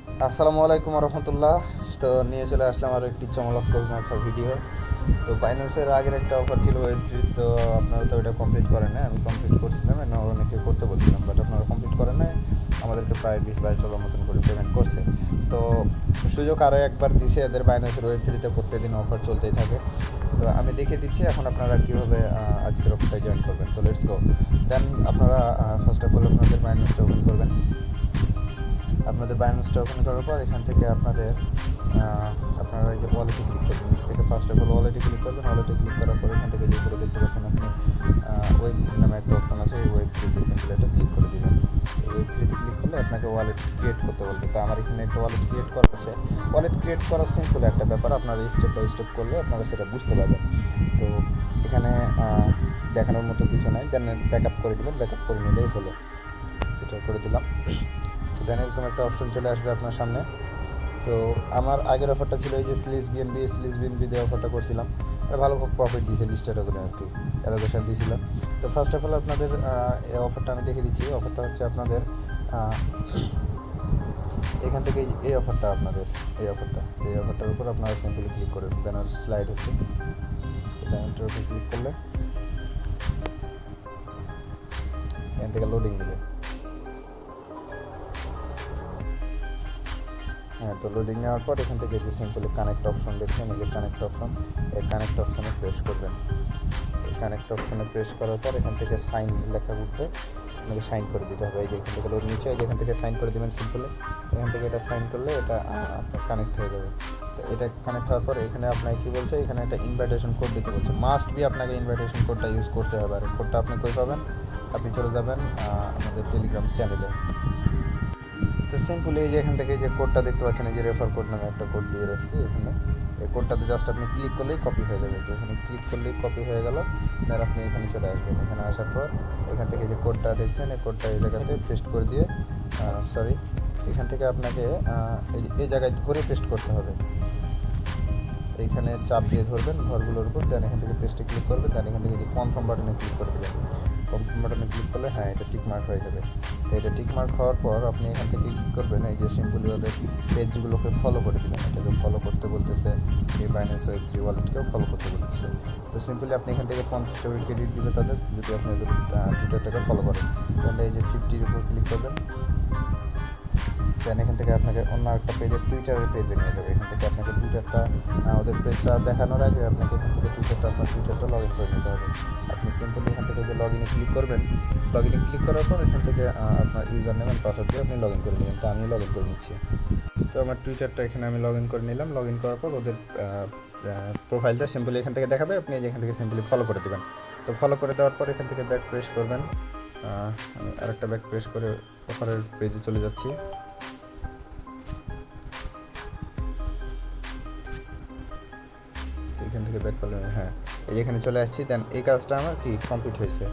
আসসালামু আলাইকুম রহমতুল্লাহ। তো নিয়ে চলে আসলাম আরও একটি চমকপ্রদ একটা ভিডিও। তো বাইন্যান্সের আগের একটা অফার ছিল ওয়েব3, তো আপনারা তো ওইটা কমপ্লিট করেন না, আমি কমপ্লিট করছিলাম, অনেকে করতে বলছিলাম, বাট আপনারা কমপ্লিট করেন না। আমাদেরকে প্রায় 20-22 ডলার মতন করে পেমেন্ট করছে। তো সুযোগ আরও একবার দিছে এদের, বাইন্যান্সের ওয়েব3তে প্রত্যেকদিন অফার চলতেই থাকে। তো আমি দেখিয়ে দিচ্ছি এখন আপনারা কীভাবে আজকের অফারটা জয়েন করবেন। তো লেটস গো। দেন আপনারা ফার্স্ট অফ অল আপনাদের বাইন্যান্সটা ওপেন করবেন। আপনাদের বাইন্যান্সটা ওপেন করার পর এখান থেকে আপনারা এই যে ওয়ালেটে ক্লিক করবেন, নিচ থেকে ফার্স্ট অফ অল ওয়ালেটে ক্লিক করবেন। ওয়ালেটে ক্লিক করার পর এখান থেকে যে করে দেখতে পাচ্ছেন আপনি ওয়েব3 নামে একটা অপশন আছে, এই ওয়েব3তে সিম্পল এটা ক্লিক করে দেবেন। ওয়েব3তে ক্লিক করলে আপনাকে ওয়ালেট ক্রিয়েট করতে বলবে। তো আমার এখানে একটা ওয়ালেট ক্রিয়েট করা আছে। ওয়ালেট ক্রিয়েট করা সিম্পল একটা ব্যাপার, আপনারা স্টেপ বাই স্টেপ করলে আপনারা সেটা বুঝতে পারবেন। তো এখানে দেখানোর মতো কিছু নাই, দেন ব্যাক আপ করে দেবেন, ব্যাক আপ করে নিলেই হলো। এটা করে দিলাম। তো দেন এরকম একটা অপশন চলে আসবে আপনার সামনে। তো আমার আগের অফারটা ছিল এই যে স্লিজ বিএনবি দিয়ে অফারটা করছিলাম, এটা ভালো খুব প্রফিট দিয়েছে, লিস্টের করে আর কি অ্যালোকেশন দিয়েছিল। তো ফার্স্ট অফ অল আপনাদের এই অফারটা আমি দেখে দিচ্ছি। অফারটা হচ্ছে আপনাদের এখান থেকে এই অফারটা আপনাদের এই অফারটার উপর আপনারা সিম্পলি ক্লিক করে ব্যানার স্লাইড হচ্ছে, ব্যানারটার উপর ক্লিক করলে এখান থেকে লোডিং দেবে। হ্যাঁ, তো লোডিং নেওয়ার পর এখান থেকে যে সিম্পলি কানেক্ট অপশন দেখছেন, এই যে কানেক্ট অপশন, এই কানেক্ট অপশনে প্রেস করবেন। এই কানেক্ট অপশনে প্রেস করার পর এখান থেকে সাইন লেখা উঠবে, আপনাকে সাইন করে দিতে হবে। এই যে এখান থেকে লোড নিচে, এই যে এখান থেকে সাইন করে দেবেন সিম্পলি। এখান থেকে এটা সাইন করলে এটা আপনার কানেক্ট হয়ে যাবে। তো এটা কানেক্ট হওয়ার পর এখানে আপনাকে কী বলছে, এখানে একটা ইনভাইটেশন কোড দিতে বলছে। মাস্ট বি আপনাকে ইনভাইটেশন কোডটা ইউজ করতে হবে। আর কোডটা আপনি কই পাবেন, আপনি চলে যাবেন আমাদের টেলিগ্রাম চ্যানেলে। তো সিম্পলি এই যে এখান থেকে যে কোডটা দেখতে পাচ্ছেন, এই যে রেফার কোড নামে একটা কোড দিয়ে রাখছি এখানে, এই কোডটাতে জাস্ট আপনি ক্লিক করলেই কপি হয়ে যাবে। তো এখানে ক্লিক করলেই কপি হয়ে গেল। আর আপনি এখানে চলে আসবেন। এখানে আসার পর এখান থেকে যে কোডটা দেখছেন, এই কোডটা এই জায়গাতে পেস্ট করে দিয়ে এখান থেকে আপনাকে এই জায়গায় ধরে পেস্ট করতে হবে। এইখানে চাপ দিয়ে ধরবেন ঘরগুলোর উপর, দেন এখান থেকে পেস্টে ক্লিক করবেন, দেন এখান থেকে যে কনফার্ম বাটনে ক্লিক করে দেবেন। কনফার্ম বাটনে ক্লিক করলে হ্যাঁ, এটা টিক মার্ক হয়ে যাবে। তো এটা টিক মার্ক হওয়ার পর আপনি এখান থেকে কী করবেন, এই যে সিম্পলি ওদের পেজগুলোকে ফলো করে দেবেন। এটাকে ফলো করতে বলতেছে, এই বাইন্যান্স ওয়েব3 ওয়ালেটকেও ফলো করতে বলতেছে। তো সিম্পলি আপনি এখান থেকে 50 টাকা ক্রেডিট দিবে তাদের, যদি আপনি ওদের টুইটারটাকে ফলো করেন। তাহলে এই যে 50-র উপর ক্লিক করবেন, দেন এখান থেকে আপনাকে অন্য একটা পেজে টুইটারের পেজে নিয়ে যাবে। এখান থেকে আপনাকে টুইটারটা ওদের পেজটা দেখানোর আগে আপনাকে এখান থেকে আপনার টুইটারটা লগ ইন করে নিতে হবে। আপনি সিম্পলি এখান থেকে যে লগ ইনে ক্লিক করবেন, লগ ইনে ক্লিক করার পর এখান থেকে আপনার ইউজার নেম অ্যান্ড পাসওয়ার্ড দিয়ে আপনি লগ ইন করে নেবেন। তো আমি লগ ইন করে নিচ্ছি। তো আমার টুইটারটা এখানে আমি লগ ইন করে নিলাম। লগ ইন করার পর ওদের প্রোফাইলটা সিম্পলি এখান থেকে দেখাবে, আপনি এখান থেকে সিম্পলি ফলো করে দেবেন। তো ফলো করে দেওয়ার পর এখান থেকে ব্যাক প্রেস করবেন। আমি আরেকটা ব্যাক প্রেস করে অফারের পেজে চলে যাচ্ছি। এখান থেকে ব্যাক করলে হ্যাঁ, এই এখানে চলে আসছি। দেন এই কাজটা আমার কি কমপ্লিট হয়েছে,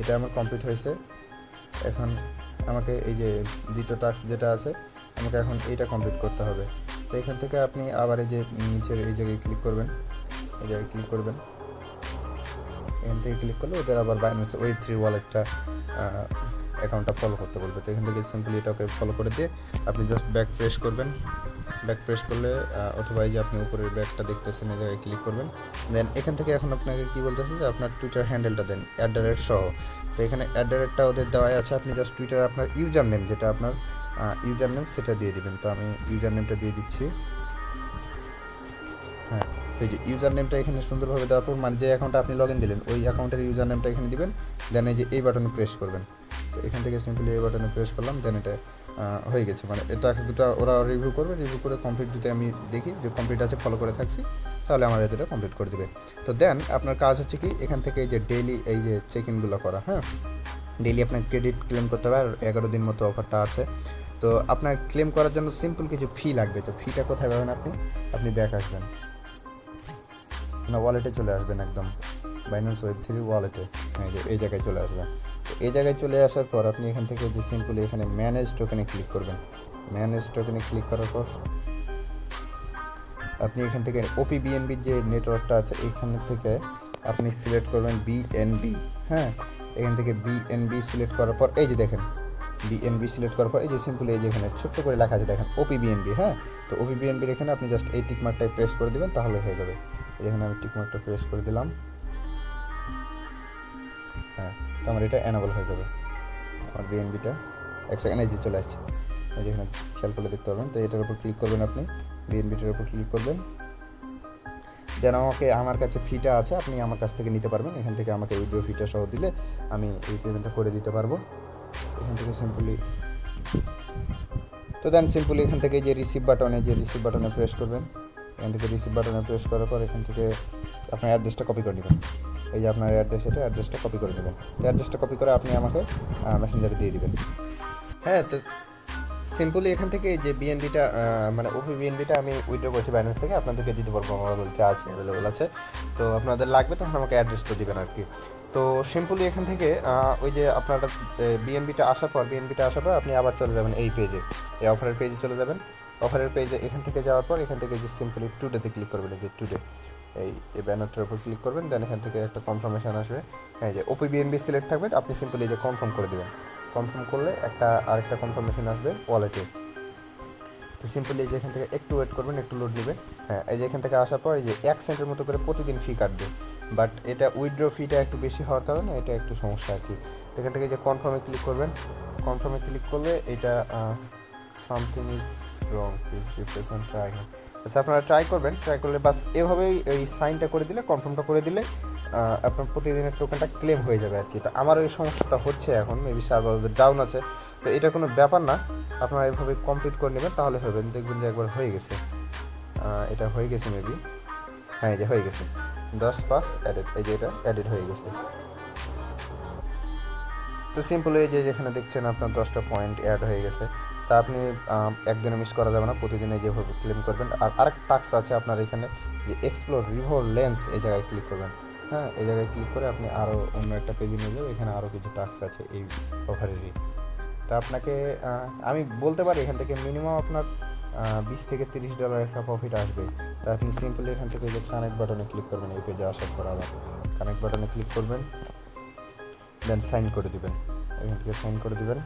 এটা আমার কমপ্লিট হয়েছে। এখন আমাকে এই যে দ্বিতীয় টাস্ক যেটা আছে, আমাকে এখন এইটা কমপ্লিট করতে হবে। তো এখান থেকে আপনি আবার এই যে নিচের এই জায়গায় ক্লিক করবেন, এই জায়গায় ক্লিক করবেন। এখান থেকে ক্লিক করলে ওদের আবার বাইন্যান্স ওয়েব3 ওয়ালেটটা অ্যাকাউন্টটা ফলো করতে বলবে। তো এখান থেকে সিম্পলি এটাকে ফলো করে দিয়ে আপনি জাস্ট ব্যাক প্রেস করবেন। ব্যাক প্রেস করলে অথবা এই যে আপনি উপরের ব্যাকটা দেখতেছেন, এই জায়গায় ক্লিক করবেন। দেন এখান থেকে এখন আপনাকে কী বলতেছে যে আপনার টুইটার হ্যান্ডেলটা দেন @ সহ। তো এখানে @টা ওদের দেওয়াই আছে। আপনি জাস্ট টুইটারে আপনার ইউজার নেম, যেটা আপনার ইউজার নেম, সেটা দিয়ে দিবেন। তো আমি ইউজার নেমটা দিয়ে দিচ্ছি। হ্যাঁ, তো এই যে ইউজার নেমটা এখানে সুন্দরভাবে দেওয়ার পর, মানে যে অ্যাকাউন্টে আপনি লগ ইন দিলেন ওই অ্যাকাউন্টের ইউজার নেমটা এখানে দিবেন। দেন এই যে এই বাটনে প্রেস করবেন। তো এখান থেকে সিম্পলি এই বাটনে প্রেস করলাম। দেন এটা হয়ে গেছে, মানে এই টাস্ক দুটো ওরা রিভিউ করবে। রিভিউ করে কমপ্লিট যদি আমি দেখি যে কমপ্লিট আছে, ফলো করে থাকছি, তাহলে আমার এদের কমপ্লিট করে দেবে। তো দেন আপনার কাজ হচ্ছে কি, এখান থেকে এই যে ডেইলি এই যে চেক ইনগুলো করা। হ্যাঁ, ডেইলি আপনার ক্রেডিট ক্লেম করতে হবে। আর 11 দিন মতো অফারটা আছে। তো আপনার ক্লেম করার জন্য সিম্পল কিছু ফি লাগবে। তো ফিটা কোথায় পাবেন, আপনি ব্যাক আসবেন না, ওয়ালেটে চলে আসবেন, একদম বাইন্যান্স ওয়েব3 ওয়ালেটে এই জায়গায় চলে আসবেন। তো এই জায়গায় চলে আসার পর আপনি এখান থেকে যে সিম্পলি এখানে ম্যানেজ টোকেনে ক্লিক করবেন। ম্যানেজ টোকেনে ক্লিক করার পর আপনি এখান থেকে ওপি বিএনবির যে নেটওয়ার্কটা আছে, এইখান থেকে আপনি সিলেক্ট করবেন বিএনবি। হ্যাঁ, এখান থেকে বিএনবি সিলেক্ট করার পর এই যে দেখেন বিএনবি সিলেক্ট করার পর এই যে সিম্পলি এই যে এখানে ছোট্ট করে লেখা আছে দেখেন ওপি বিএনবি, হ্যাঁ। তো ওপি বিএনবির এখানে আপনি জাস্ট এই টিকমার্কটাই প্রেস করে দেবেন, তাহলে হয়ে যাবে। এখানে আমি টিকমার্কটা প্রেস করে দিলাম, হ্যাঁ। তো আমার এটা অ্যানাবল হয়ে যাবে, আমার বিএনবিটা এক সেকেন্ড এই যে চলে আসছে, এই যে এখানে খেয়াল করলে দেখতে পারবেন। তো এটার উপর ক্লিক করবেন, আপনি বিএনবিটার উপর ক্লিক করবেন, যেন আমার কাছে ফিটা আছে, আপনি আমার কাছ থেকে নিতে পারবেন। এখান থেকে আমাকে উইথড্র ফিটা সহ দিলে আমি এই পেমেন্টটা করে দিতে পারবো এখান থেকে সিম্পলি। তো দেন সিম্পলি এখান থেকে যে রিসিভ বাটনে প্রেস করবেন। এখান থেকে রিসিভ বাটনে প্রেস করার পর এখান থেকে আপনার অ্যাড্রেসটা কপি করে নেবেন। এই যে আপনার অ্যাড্রেসটা কপি করে নেবেন। অ্যাড্রেসটা কপি করে আপনি আমাকে মেসেঞ্জারে দিয়ে দিবেন, হ্যাঁ। তো সিম্পলি এখান থেকে যে বিএনবিটা মানে ওপি বিএনবিটা আমি উইথড্র করছি ব্যালেন্স থেকে, আপনাদেরকে দিতে পারবো, আমার যা আছে অ্যাভেলেবেল আছে। তো আপনাদের লাগবে তখন আমাকে অ্যাড্রেসটা দিবেন আর কি। তো সিম্পলি এখান থেকে ওই যে আপনার বিএনবিটা আসার পর আপনি আবার চলে যাবেন এই পেজে, এই অফারের পেজে চলে যাবেন। অফারের পেজে এখান থেকে যাওয়ার পর এখান থেকে যে সিম্পলি টুডেতে ক্লিক করবেন, এই যে টুডে এই ব্যানারটার উপর ক্লিক করবেন। দেন এখান থেকে একটা কনফার্মেশন আসবে, হ্যাঁ। যে ওপি বিএনবি সিলেক্ট থাকবে, আপনি সিম্পলি এই যে কনফার্ম করে দেবেন। কনফার্ম করলে আরেকটা কনফার্মেশন আসবে ওয়ালেটে। তো সিম্পলি এই যে এখান থেকে একটু ওয়েট করবেন, একটু লোড নেবে, হ্যাঁ। এই যে এখান থেকে আসার পর এই যে 1 সেন্টের মতো করে প্রতিদিন ফি কাটবে, বাট এটা উইথড্র ফিটা একটু বেশি হওয়ার কারণে এটা একটু সমস্যা আর কি। তো এখান থেকে যে কনফার্মে ক্লিক করবেন, কনফার্মে ক্লিক করলে এটা something is wrong, please refresh and try. আচ্ছা, আপনারা ট্রাই করবেন, ট্রাই করলে বাস এভাবেই এই সাইনটা করে দিলে, কনফার্মটা করে দিলে আপনার প্রতিদিনের টোকেনটা ক্লেম হয়ে যাবে আর কি। তো আমার এই সমস্যাটা হচ্ছে এখন, মেবি সার্ভার ডাউন আছে, তো এটা কোনো ব্যাপার না, আপনারা এভাবে কমপ্লিট করে নেবেন তাহলে হবে। দেখবেন যে একবার হয়ে গেছে, এটা হয়ে গেছে মেবি, হ্যাঁ এই যে হয়ে গেছে 10 অ্যাডেড, এই যে এটা অ্যাডেড হয়ে গেছে। তো সিম্পল এই যে যেখানে দেখছেন আপনার 10টা পয়েন্ট অ্যাড হয়ে গেছে। তা আপনি একদিনে মিস করা যাবে না, প্রতিদিনে যেভাবে ক্লেম করবেন। আর আরেকটা টাস্ক আছে আপনার এখানে, যে এক্সপ্লোর রিভর লেন্স, এই জায়গায় ক্লিক করবেন, হ্যাঁ। এই জায়গায় ক্লিক করে আপনি আরও অন্য একটা পেজে নিয়ে যাবেন, এখানে আরও কিছু টাস্ক আছে এই অফারেরই। তা আপনাকে আমি বলতে পারি এখান থেকে মিনিমাম আপনার $20 থেকে $30 একটা প্রফিট আসবে। তা আপনি সিম্পলি এখান থেকে যে কানেক্ট বাটনে ক্লিক করবেন, এই পেজে আসার পর আবার কানেক্ট বাটনে ক্লিক করবেন, দেন সাইন করে দিবেন। এখান থেকে সাইন করে দিবেন,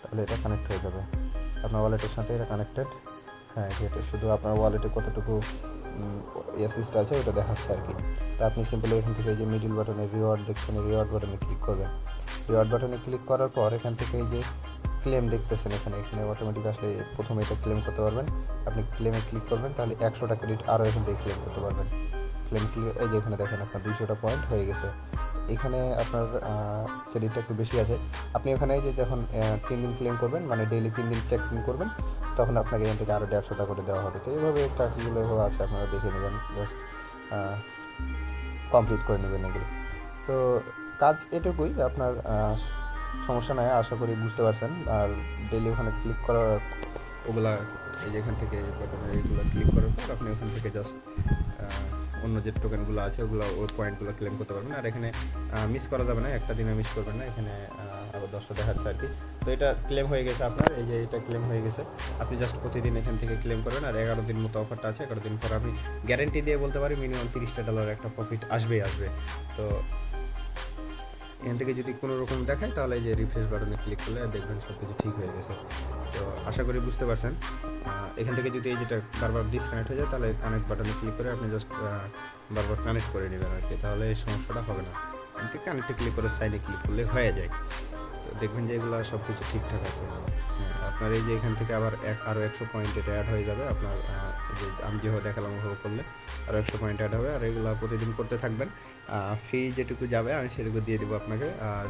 তাহলে এটা কানেক্ট হয়ে যাবে আপনার ওয়ালেটের সাথে, এটা কানেক্টেড, হ্যাঁ। এটা শুধু আপনার ওয়ালেটে কতটুকু অ্যাসিস্ট আছে ওটা দেখাচ্ছে আর কি। তা আপনি সিম্পলি এখান থেকে যে মিডিল বাটনে রিওয়ার্ড দেখছেন, রিওয়ার্ড বাটনে ক্লিক করবেন। রিওয়ার্ড বাটনে ক্লিক করার পর এখান থেকে এই যে ক্লেম দেখতেছেন, এখানে অটোমেটিক আসলে প্রথমে এটা ক্লেম করতে পারবেন। আপনি ক্লেমে ক্লিক করবেন, তাহলে 100টা ক্রেডিট আরও এখান থেকে ক্লেম করতে পারবেন। এই যে এখানে দেখেন আপনার 200টা পয়েন্ট হয়ে গেছে। এখানে আপনার ক্রেডিটটা একটু বেশি আছে। আপনি ওখানে যে যখন 3 দিন ক্লেম করবেন, মানে ডেইলি 3 দিন চেক ইন করবেন, তখন আপনাকে এখান থেকে আরও 150টা করে দেওয়া হবে। তো এইভাবে টাস্কগুলো এভাবে আছে, আপনারা দেখে নেবেন, জাস্ট কমপ্লিট করে নেবেন এগুলো। তো কাজ এটুকুই, আপনার সমস্যা নয়, আশা করি বুঝতে পারছেন। আর ডেইলি ওখানে ক্লিক করা ওগুলা, এই যে এখান থেকে এইগুলো ক্লিক করার পর আপনি ওখান থেকে জাস্ট অন্য যে টোকেনগুলো আছে ওগুলো, ওর পয়েন্টগুলো ক্লেম করতে পারবেন। আর এখানে মিস করা যাবে না, একটা দিনে মিস করবেন না, এখানে আবার 10টা দেখাচ্ছে আর কি। তো এটা ক্লেম হয়ে গেছে আপনার, এই যে এটা ক্লেম হয়ে গেছে। আপনি জাস্ট প্রতিদিন এখান থেকে ক্লেম করবেন। আর 11 দিন মতো অফারটা আছে, 11 দিন পর আমি গ্যারেন্টি দিয়ে বলতে পারি মিনিমাম $30 একটা প্রফিট আসবে। তো এখান থেকে যদি কোনো রকম দেখায়, তাহলে এই যে রিফ্রেশ বাটনে ক্লিক করলে দেখবেন সব কিছু ঠিক হয়ে গেছে। তো আশা করি বুঝতে পারছেন। এখান থেকে যদি এই যেটা বারবার ডিসকানেক্ট হয়ে যায়, তাহলে কানেক্ট বাটনে ক্লিক করে আপনি জাস্ট বারবার কানেক্ট করে নেবেন আর কি, তাহলে এই সমস্যাটা হবে না। এমনি কানেক্টে ক্লিক করে সাইনে ক্লিক করলে হয়ে যায়। তো দেখবেন যে এগুলো সব কিছু ঠিকঠাক আছে। আপনার এই যে এখান থেকে আবার আরও 100 পয়েন্ট এটা অ্যাড হয়ে যাবে আপনার, যে আমি যেভাবে দেখালাম ওভাবে করলে আরও 100 পয়েন্ট অ্যাড হবে। আর এগুলো প্রতিদিন করতে থাকবেন, ফি যেটুকু যাবে আমি সেটুকু দিয়ে দেবো আপনাকে। আর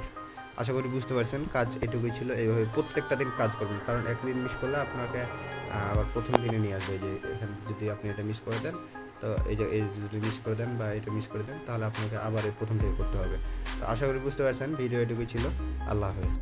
আশা করি বুঝতে পারছেন, কাজ এটুকুই ছিল। এইভাবে প্রত্যেকটা দিন কাজ করবেন, কারণ একদিন মিস করলে আপনাকে আবার প্রথম দিনে নিয়ে আসবে। যে এখানে যদি আপনি এটা মিস করে দেন, তো এই যদি মিস করে দেন বা এটা মিস করে দেন, তাহলে আপনাকে আবার এই প্রথম থেকে করতে হবে। তো আশা করি বুঝতে পারছেন, ভিডিও এটুকুই ছিল। আল্লাহ হাফেজ।